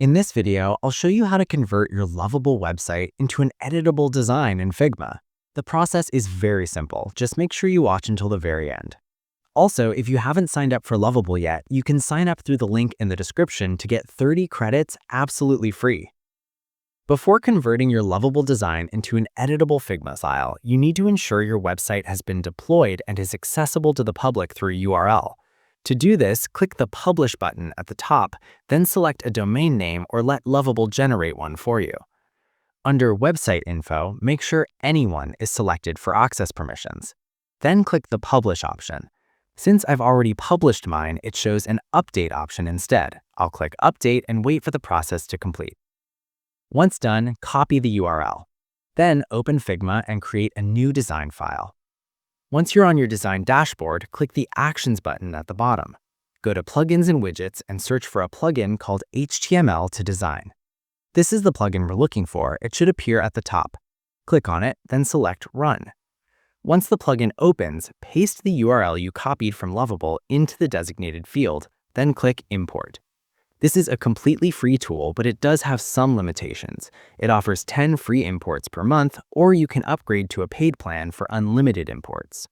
In this video, I'll show you how to convert your Lovable website into an editable design in Figma. The process is very simple, just make sure you watch until the very end. Also, if you haven't signed up for Lovable yet, you can sign up through the link in the description to get 30 credits absolutely free. Before converting your Lovable design into an editable Figma file, you need to ensure your website has been deployed and is accessible to the public through a URL. To do this, click the Publish button at the top, then select a domain name or let Lovable generate one for you. Under Website Info, make sure Anyone is selected for access permissions. Then click the Publish option. Since I've already published mine, it shows an Update option instead. I'll click Update and wait for the process to complete. Once done, copy the URL. Then open Figma and create a new design file. Once you're on your design dashboard, click the Actions button at the bottom. Go to Plugins and Widgets and search for a plugin called html.to.design. This is the plugin we're looking for. It should appear at the top. Click on it, then select Run. Once the plugin opens, paste the URL you copied from Lovable into the designated field, then click Import. This is a completely free tool, but it does have some limitations. It offers 10 free imports per month, or you can upgrade to a paid plan for unlimited imports.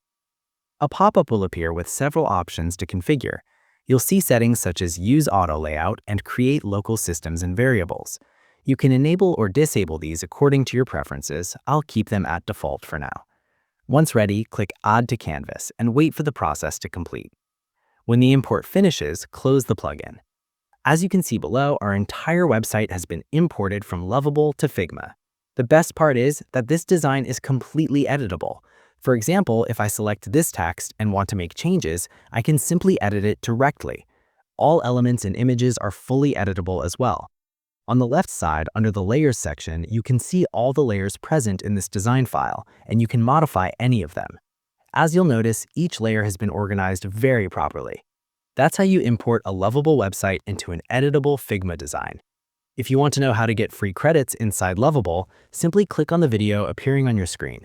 A pop-up will appear with several options to configure. You'll see settings such as Use Auto Layout and Create Local Systems and Variables. You can enable or disable these according to your preferences. I'll keep them at default for now. Once ready, click Add to Canvas and wait for the process to complete. When the import finishes, close the plugin. As you can see below, our entire website has been imported from Lovable to Figma. The best part is that this design is completely editable. For example, if I select this text and want to make changes, I can simply edit it directly. All elements and images are fully editable as well. On the left side, under the Layers section, you can see all the layers present in this design file, and you can modify any of them. As you'll notice, each layer has been organized very properly. That's how you import a Lovable website into an editable Figma design. If you want to know how to get free credits inside Lovable, simply click on the video appearing on your screen.